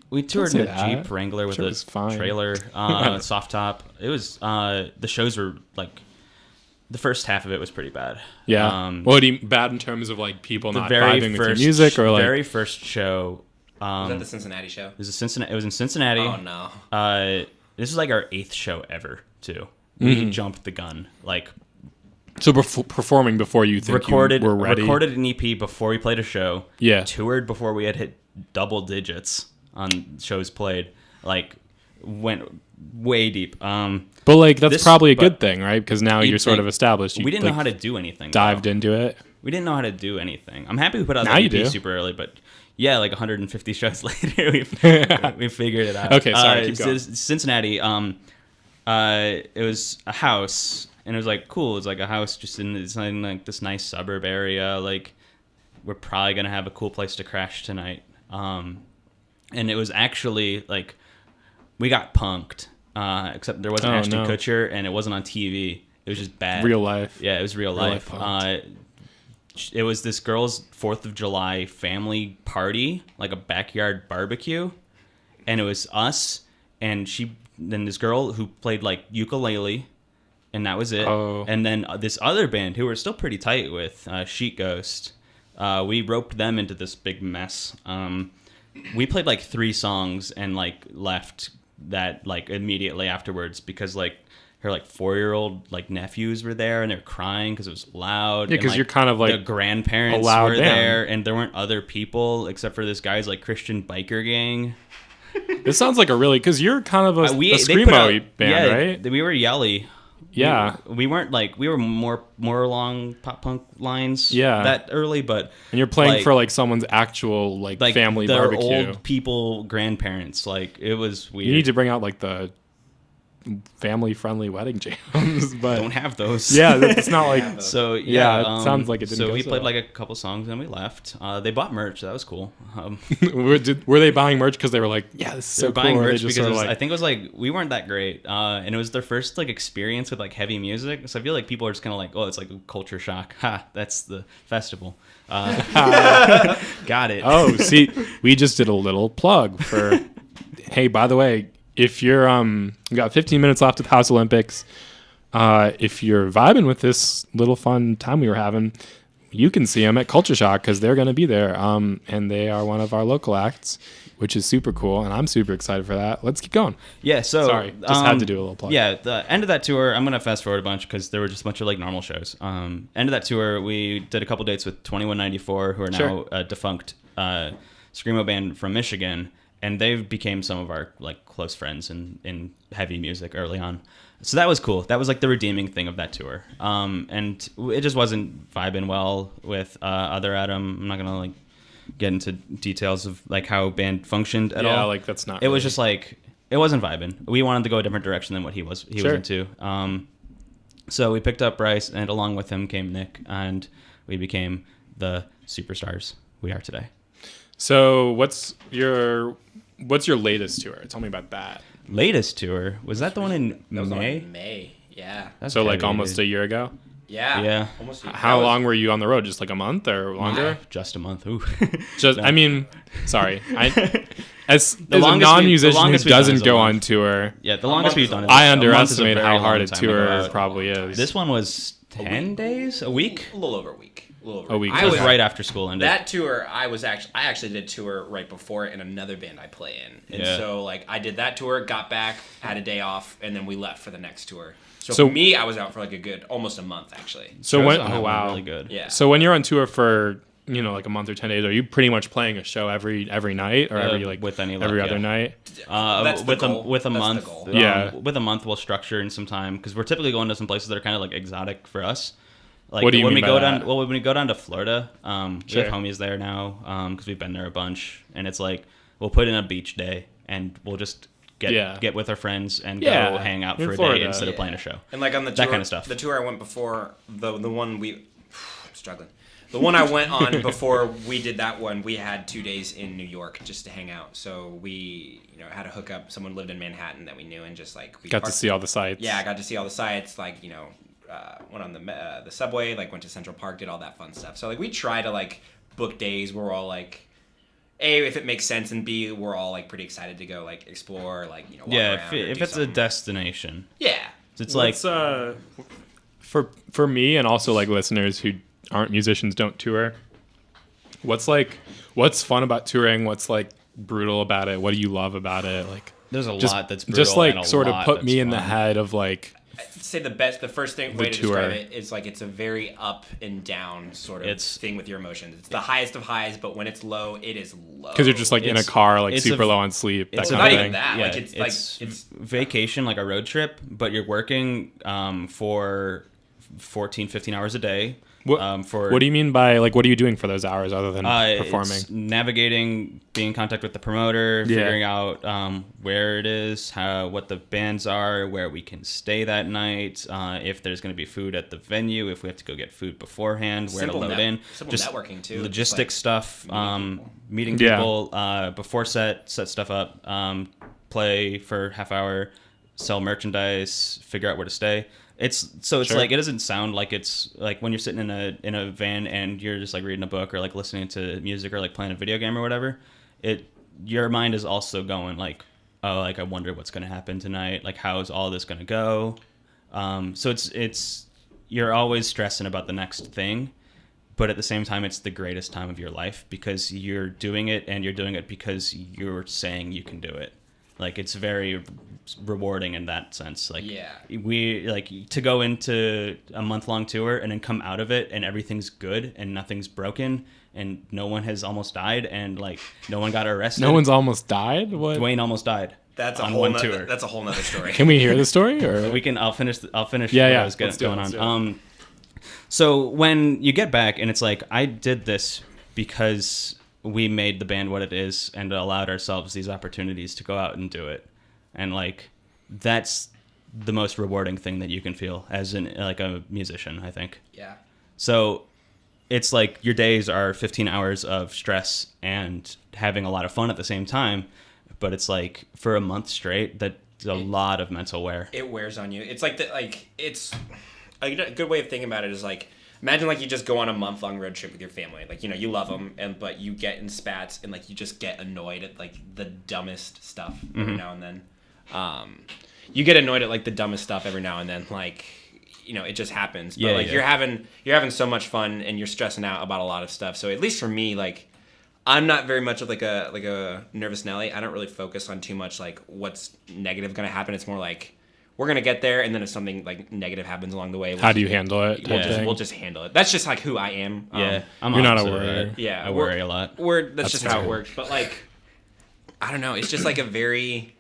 We toured say in a that. Jeep Wrangler with Sure, it a was fine. trailer, soft top. It was the shows were like the first half of it was pretty bad. Yeah. What do you bad in terms of like people The not very vibing with your first music or like? very first show. Was that the Cincinnati show? It was a Cincinnati. It was in Cincinnati. Oh no. This is like our 8th show ever too. We jumped the gun. Like So performing before you think recorded you were ready. recorded an EP before we played a show. Yeah. Toured before we had hit double digits on shows played. Like went way deep. But like that's This- probably a but good thing, right? Because now you'd you're sort think- of established. You, We didn't like, know how to do anything. dived though. into it. We didn't know how to do anything. I'm happy we put out Now the you EP do. super early, but yeah, like 150 shows later, we figured it out. Okay, sorry, keep it's- going. it's Cincinnati. It was a house, and it was like cool. It was like a house just in like this nice suburb area. Like we're probably gonna have a cool place to crash tonight. And it was actually like we got punked, except there wasn't Oh, Ashton no. Kutcher, and it wasn't on TV. It was just bad. Real life. Yeah, it was real life. life It was this girl's 4th of July family party, like a backyard barbecue, and it was us and then this girl who played like ukulele, and that was it. Oh. And then this other band who we're still pretty tight with, Sheet Ghost. We roped them into this big mess. We played like 3 songs and like left that like immediately afterwards because like her like 4-year-old like nephews were there and they were crying because it was loud. Yeah, and, 'cause you're kind of, like, the grandparents a loud were band. there and there weren't other people except for this guy's like Christian biker gang. This sounds like a really because you're kind of a They put screamo out- band, yeah, right? We were yelly. Yeah. We weren't like we were more along pop punk lines. Yeah. that early, but And you're playing like- for like someone's actual like family their barbecue. old people grandparents. Like it was weird. You need to bring out like the family-friendly wedding jams, but Don't have those. yeah, it's not like So Yeah, yeah, it sounds like it didn't So go we so played well. like a couple songs and we left. They bought merch. That was cool. were they buying merch because they were like, yeah, this is They so were buying cool, or they merch just because sort of I think it was like we weren't that great, and it was their first like experience with like heavy music. So I feel like people are just kind of like, oh, it's like a culture shock. Ha, that's the festival. Got it. Oh, see, we just did a little plug for. Hey, by the way, if you're you got 15 minutes left at the House Olympics, if you're vibing with this little fun time we were having, you can see them at Culture Shock because they're going to be there. And they are one of our local acts, which is super cool, and I'm super excited for that. Let's keep going. Yeah, so Sorry, just had to do a little plug. Yeah, the end of that tour, I'm gonna fast forward a bunch because there were just a bunch of like normal shows. End of that tour, we did a couple dates with 2194, who are now Sure. a defunct screamo band from Michigan, and they became some of our like close friends in heavy music early on. So that was cool. That was like the redeeming thing of that tour. And it just wasn't vibing well with other Adam. I'm not gonna like get into details of like how band functioned at all. Yeah, like that's not. It was really- just like it wasn't vibing. We wanted to go a different direction than what he was Sure. into. So we picked up Bryce, and along with him came Nick, and we became the superstars we are today. So what's your latest tour? Tell me about that. Latest tour was that the one in That was May? in May. Yeah. That's So like heavy, almost dude. a year ago. Yeah. Yeah. Almost. How that was- long were you on the road? Just like a month or longer? Just a month. Ooh. Just, No. I mean, sorry. As The a longest non-musician who longest we've done doesn't is a go month. on tour, Yeah, the longest we've done. Is I a month is a underestimate very how long hard a time to go tour out. probably is. This one was 10 days, a week. A little over a week. A week. It I was was right after school ended. That tour, I actually did a tour right before it in another band I play in, and Yeah. so like I did that tour, got back, had a day off, and then we left for the next tour. So, So- for me, I was out for like a good almost a month actually. So Shows when on that oh one wow, really good. Yeah. So when you're on tour for like a month or 10 days, are you pretty much playing a show every night or every like with any luck, every other yeah. night? That's the with goal. a with a That's the month, goal. Yeah. with a month we'll structure in some time because we're typically going to some places that are kind of like exotic for us. Like What do you when mean we by go that? down? Well, when we go down to Florida, we Sure. have homies there now because we've been there a bunch, and it's like we'll put in a beach day and we'll just get with our friends and Yeah. go hang out In for a Florida. day instead of Yeah. playing a show. And like on the That tour, kind of stuff. The tour I went before, the one we, I'm struggling. The one I went on before we did that one, we had 2 days in New York just to hang out. So we, had a hookup. Someone lived in Manhattan that we knew, and just like we Got to parked- see all the sights. Yeah, I got to see all the sites. Like went on the subway, like went to Central Park, did all that fun stuff. So like we try to like book days where we're all like, A, if it makes sense, and B, we're all like pretty excited to go like explore, like walk Yeah, around or if do it's a something. destination, Yeah. it's like What's, for me and also like listeners who aren't musicians, don't tour. What's fun about touring? What's like brutal about it? What do you love about it? Like there's a just lot that's brutal just like and a sort of lot put that's me in the fun. head of like I'd say the first thing way to tour. describe it is like it's a very up and down sort of It's- thing with your emotions. It's the highest of highs, but when it's low, it is low. because you're just like in a It's- car like it's super a- low on sleep. That it's kind not of even thing. that. Yeah, Like it's it's vacation, like a road trip, but you're working for 14, 15 hours a day. What, For what do you mean by like what are you doing for those hours other than performing? It's navigating, being in contact with the promoter, Yeah. figuring out where it is, what the bands are, where we can stay that night, if there's going to be food at the venue, if we have to go get food beforehand, where Simple to load net- in, simple networking, too. logistics Just, like, stuff, meeting Yeah. people before set stuff up, play for half hour, sell merchandise, figure out where to stay. It's Sure. like it doesn't sound like it's like when you're sitting in a van and you're just like reading a book or like listening to music or like playing a video game or whatever. Your mind is also going like, oh, like I wonder what's going to happen tonight. Like how is all this going to go? So it's you're always stressing about the next thing, but at the same time it's the greatest time of your life because you're doing it and you're doing it because you're saying you can do it. Like it's very rewarding in that sense. Like Yeah. we like to go into a month-long tour and then come out of it and everything's good and nothing's broken and no one has almost died and like no one got arrested. No one's almost died. What? Dwayne almost died. That's a on whole one nother, tour. That's a whole nother story. Can we hear the story or? We can. I'll finish. Yeah, what yeah. I was Let's do it, going let's do it. on. So when you get back and it's like I did this because we made the band what it is and allowed ourselves these opportunities to go out and do it, and like that's the most rewarding thing that you can feel as a musician, I think. Yeah. So it's like your days are 15 hours of stress and having a lot of fun at the same time, but it's like for a month straight, that's a lot of mental wear. It wears on you. It's like it's a good way of thinking about it is like, imagine like you just go on a month-long road trip with your family. Like, you love them, but you get in spats and like you just get annoyed at like the dumbest stuff every now and then. You get annoyed at like the dumbest stuff every now and then, like, it just happens. But you're having so much fun and you're stressing out about a lot of stuff. So at least for me, like, I'm not very much of like a nervous Nelly. I don't really focus on too much like what's negative going to happen. It's more like we're going to get there, and then if something like negative happens along the way, how do you handle it? We'll just handle it. That's just like who I am. You're not a worrier. Yeah, I worry a lot. That's just how it works. But like, I don't know. It's just like a very,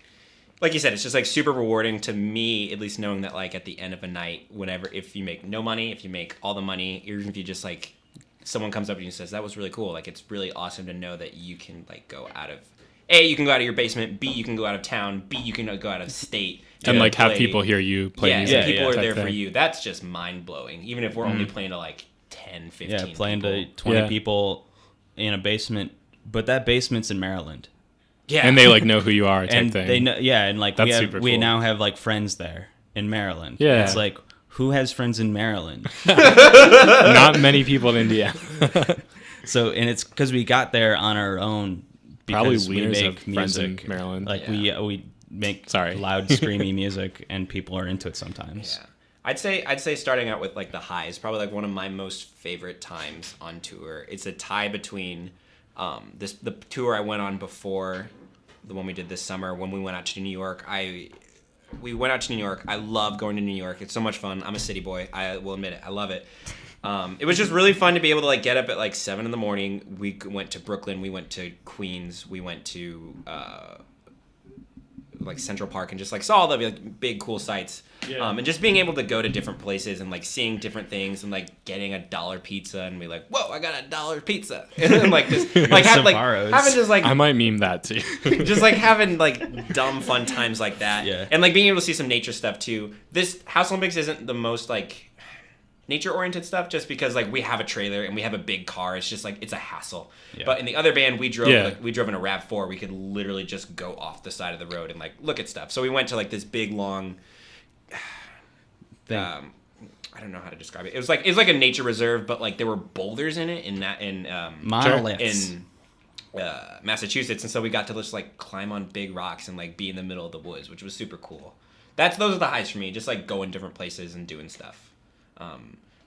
like you said, it's just like super rewarding to me, at least knowing that like at the end of a night, if you make no money, if you make all the money, even if you just like, someone comes up to you and says, that was really cool. Like, it's really awesome to know that you can like go out of, A, you can go out of your basement, B, you can go out of town, B, you can go out of state. And like have people hear you play music. Yeah, people are there for you. That's just mind blowing. Even if we're only playing to like 10, 15 Yeah, playing people. to 20 people in a basement, but that basement's in Maryland. Yeah. And they like know who you are type And thing. they know, and like That's super we cool. now have like friends there in Maryland. Yeah. It's like, who has friends in Maryland? Not many people in Indiana. So, and it's because we got there on our own. Probably Because we wieners make have friends in music. Maryland. Like we make Sorry. loud, screamy music, and people are into it sometimes. Yeah. I'd say starting out with like the highs, probably like one of my most favorite times on tour. It's a tie between the tour I went on before the one we did this summer when we went out to New York. We went out to New York. I love going to New York. It's so much fun. I'm a city boy. I will admit it. I love it. It was just really fun to be able to like get up at like 7 a.m. We went to Brooklyn. We went to Queens. We went to like Central Park and just like saw all the like big cool sights. Yeah. And just being able to go to different places and like seeing different things and like getting $1 pizza and be like, whoa, I got $1 pizza. And then like just like having just like I might meme that too. just like having like dumb fun times like that. Yeah. And like being able to see some nature stuff too. This House Olympics isn't the most like nature oriented stuff just because like we have a trailer and we have a big car. It's just like it's a hassle. Yeah. But in the other band we drove Yeah. we drove in a RAV4. We could literally just go off the side of the road and like look at stuff. So we went to like this big long I don't know how to describe it. It was like a nature reserve, but like there were boulders in it in Monoliths. Massachusetts, and so we got to just like climb on big rocks and like be in the middle of the woods, which was super cool. Those are the highs for me, just like going different places and doing stuff.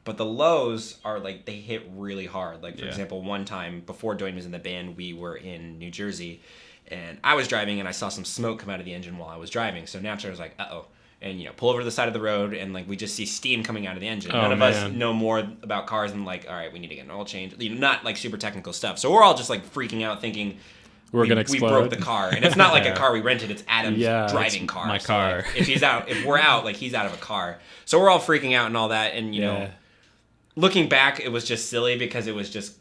But the lows are like they hit really hard. Like for example, one time before Dwayne was in the band, we were in New Jersey, and I was driving and I saw some smoke come out of the engine while I was driving. So naturally I was like, uh-oh. And, pull over to the side of the road, and, like, we just see steam coming out of the engine. Oh, None of us man. know more about cars than, like, all right, we need to get an oil change. Not, like, super technical stuff. So we're all just, like, freaking out thinking We're gonna we explode. broke the car. And it's not like a car we rented. It's Adam's Yeah, driving it's car. my So, car. like, if we're out, like, he's out of a car. So we're all freaking out and all that. And, looking back, it was just silly because it was just...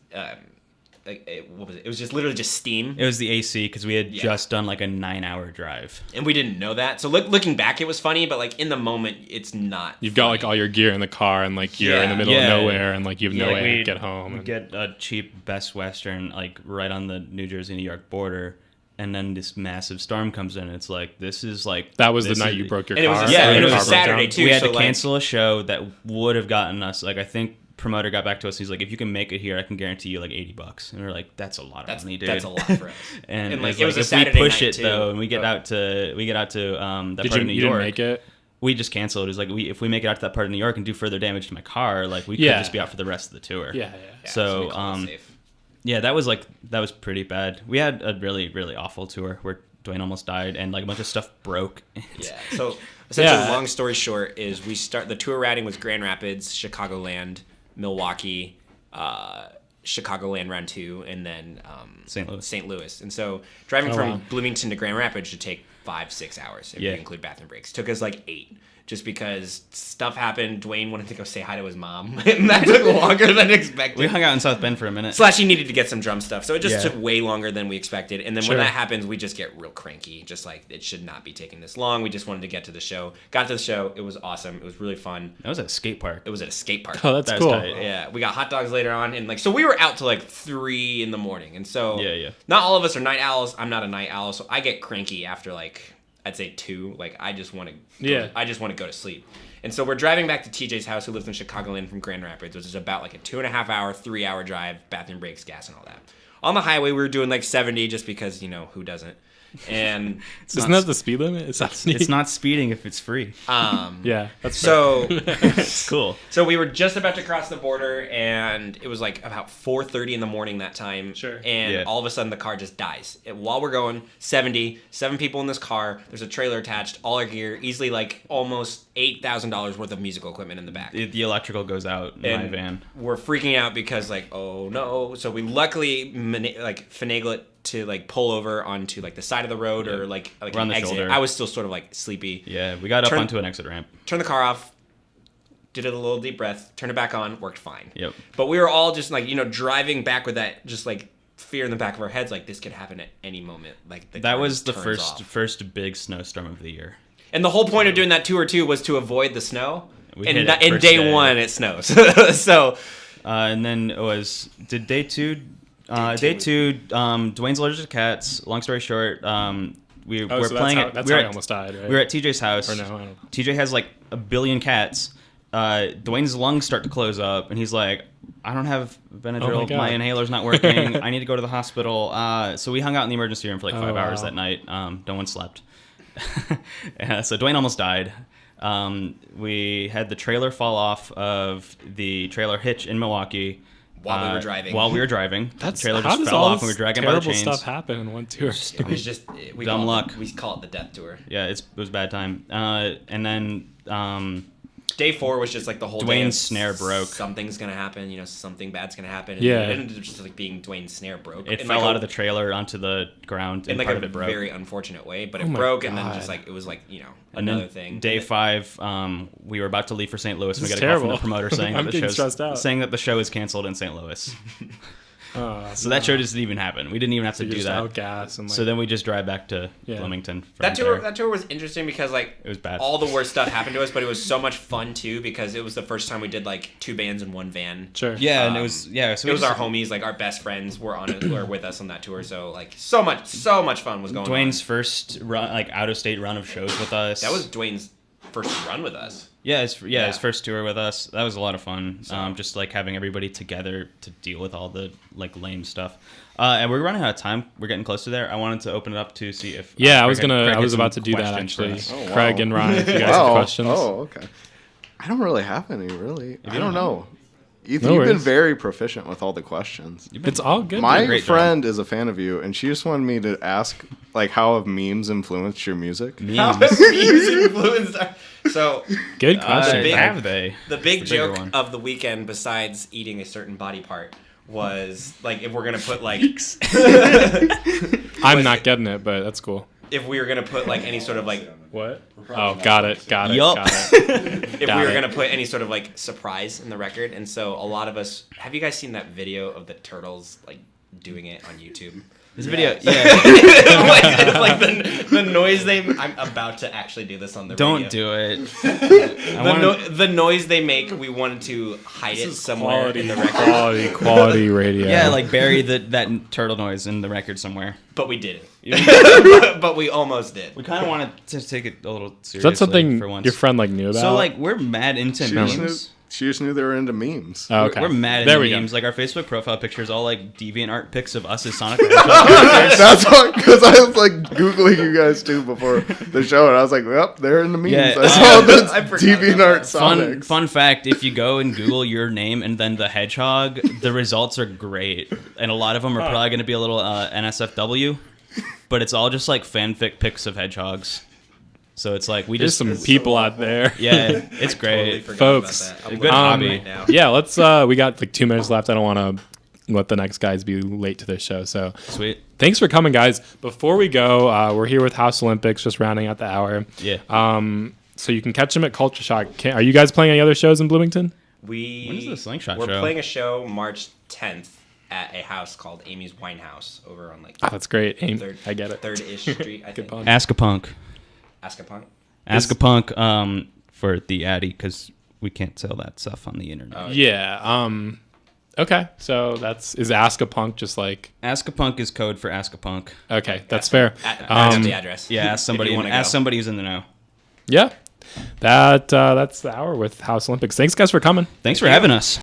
what was it? It was just literally just steam. It was the AC because we had Yeah. just done like a 9-hour drive. And we didn't know that. So looking back, it was funny, but like in the moment, it's not. You've got like all your gear in the car, and like you're in the middle Yeah. of nowhere, and like you have no Like, way to we'd- get home. We'd and- get a cheap Best Western like right on the New Jersey-New York border, and then this massive storm comes in. And it's like this is like That was the this night is- you broke your And it was car. a- yeah, or and your it was car a broke down? Saturday, too. We had so, to like- cancel a show that would have gotten us like I think promoter got back to us. He's like, if you can make it here, I can guarantee you like $80. And we're like, that's a lot of money, dude. That's a lot for us. And, like it's it was a if Saturday we push night it too. though, and we get Oh. out to that Did part of New you York. didn't make it? We just canceled. It's like if we make it out to that part of New York and do further damage to my car, like we Yeah. could just be out for the rest of the tour. Yeah. Yeah, So, we called it safe. Yeah, that was pretty bad. We had a really, really awful tour where Dwayne almost died and like a bunch of stuff broke. Yeah. So essentially, Yeah. long story short, is the tour routing was Grand Rapids, Chicagoland, Milwaukee, Chicagoland round 2, and then St. Louis. St. Louis. And so driving Oh, from wow. Bloomington to Grand Rapids should take 5-6 hours if Yeah. you include bathroom breaks. Took us like 8. Just because stuff happened, Dwayne wanted to go say hi to his mom, and that took longer than expected. We hung out in South Bend for a minute. Slash, he needed to get some drum stuff, so it just Yeah. took way longer than we expected. And then Sure. when that happens, we just get real cranky. Just like, it should not be taking this long. We just wanted to get to the show. Got to the show. It was awesome. It was really fun. That was at a skate park. It was at a skate park. Oh, that's That was cool. tight. Yeah, we got hot dogs later on, and like, so we were out till like 3 in the morning. And so, Yeah. not all of us are night owls. I'm not a night owl, so I get cranky after like, I'd say 2. Like, I just want to, Yeah. I just want to go to sleep. And so we're driving back to TJ's house, who lives in Chicagoland from Grand Rapids, which is about like a 2.5-hour, 3-hour drive, bathroom breaks, gas, and all that. On the highway, we were doing like 70 just because, who doesn't? And Isn't that the speed limit? It's not speeding if it's free. Yeah, that's so It's cool. so we were just about to cross the border, and it was like about 4:30 in the morning that time. Sure. And Yeah. all of a sudden, the car just dies. While we're going, 7 people in this car. There's a trailer attached, all our gear, easily like almost $8,000 worth of musical equipment in the back. The electrical goes out in my And van. we're freaking out because like, oh no. So we luckily finagle it to like pull over onto like the side of the road or like We're on an the exit. shoulder. I was still sort of like sleepy. Yeah, we got up Turn- onto an exit ramp. Turn the car off. Did a little deep breath. Turn it back on. Worked fine. Yep. But we were all just like, driving back with that just like fear in the back of our heads, like this could happen at any moment. Like the That car was just the turns first off. first big snowstorm of the year. And the whole point of doing that tour too was to avoid the snow. We And hit it in first day day. 1 it snows. So And then it was day two. Dwayne's allergic to cats. Long story short, we Oh, were so playing that's how, it. that's we how were I at, almost died, right? we were at TJ's house. Or no, I don't know. TJ has like a billion cats. Dwayne's lungs start to close up, and he's like, "I don't have Benadryl. Oh my God. my inhaler's not working. I need to go to the hospital." So we hung out in the emergency room for like 5 hours wow. that night. No one slept. So Dwayne almost died. We had the trailer fall off of the trailer hitch in Milwaukee. While we were driving. While we were driving. That's the trailer how just does fell all off and we this were dragging by the terrible chains. stuff happen in one tour? it was just we Dumb call luck. It, we call it the death tour. Yeah, it was a bad time. And then Day 4 was just like the whole day Dwayne's of snare broke. Something's gonna happen, something bad's gonna happen. And Yeah. it ended up just like being Dwayne's snare broke. it in fell like out of the trailer onto the ground in and like part a of it broke. very unfortunate way, but it Oh my broke, and then God. just like it was like And another then thing. day And 5, we were about to leave for St. Louis, and we This got is a call from the terrible. promoter saying I'm that the getting stressed out. show is canceled in St. Louis. So no. that show just didn't even happen. We didn't even have to So do just that. outgas and like, So then we just drive back to Yeah. Bloomington. From That there. tour was interesting because like It was bad. all the worst stuff happened to us, but it was so much fun too because it was the first time we did like 2 bands in one van. sure. Yeah, and it Um, was So It we was just- our homies, like our best friends were on it, were with us on that tour. So like so much fun was going Dwayne's on. first run, like out of state run of shows with us. That was Dwayne's first run with us. his Yeah. first tour with us. That was a lot of fun. Just like having everybody together to deal with all the like lame stuff. And we're running out of time. We're getting close to there. I wanted to open it up to see if Yeah, I Craig was had about some to do that questions for actually. us. Oh, wow. Craig and Ryan, if you guys Wow. have questions. Oh, okay. I don't really have any, really. I don't know. Ethan, No you've been worries. very proficient with all the questions. It's all good. My great friend is a fan of you, and she just wanted me to ask, like, how have memes influenced your music? Memes. influenced our- So Good question. big- Have they? the big It's a bigger joke one. of the weekend, besides eating a certain body part, was like if we're gonna put like I'm not getting it, but that's cool. if we were gonna put like any sort of like What? Oh, got it. Yup. Got it. if Got we were it. gonna put any sort of like surprise in the record, and so a lot of us have you guys seen that video of the turtles like doing it on YouTube? This video, yeah. It's like the noise I'm about to actually do this on the Don't radio. do it. The noise they make, we wanted to hide it somewhere in the record, Quality radio. Yeah, like bury that turtle noise in the record somewhere. but we didn't. But we almost did. We kind of wanted to take it a little seriously. Is that something for once. your friend like knew about? So like we're mad into She just, memes. she just knew they were into memes. Oh, okay. We're mad There into we go. memes. Like our Facebook profile picture is all like deviant art pics of us as Sonic the Hedgehog characters. That's what, because I was like Googling you guys too before the show, and I was like, well, they're into memes. Yeah. I saw the I forgot DeviantArt about Sonics. Fun fact: if you go and Google your name and then the hedgehog, the results are great, and a lot of them are probably going to be a little NSFW, but it's all just like fanfic pics of hedgehogs. So it's like we There's just some people out there. yeah, it's Totally great. forgot Folks. about that. A I'm good looking hobby. right now. Yeah, let's. We got like 2 minutes left. I don't want to let the next guys be late to their show. So Sweet. thanks for coming, guys. Before we go, we're here with House Olympics, just rounding out the hour. Yeah. So you can catch them at Culture Shock. Are you guys playing any other shows in Bloomington? When is the Slingshot We're show? playing a show March 10th at a house called Amy's Wine House over on like Oh, that's great. Aim. third, I get it. 3rd-ish Street. I think. pun. Ask a Punk. Ask a punk. Ask a Punk for the Addy because we can't sell that stuff on the internet. Yeah. Okay. So is Ask a Punk just like? Ask a Punk is code for Ask a Punk. Okay, that's fair. That's the address. Yeah, ask somebody. If you wanna Ask go. somebody who's in the know. Yeah. That's the hour with House Olympics. Thanks, guys, for coming. Thanks for having us.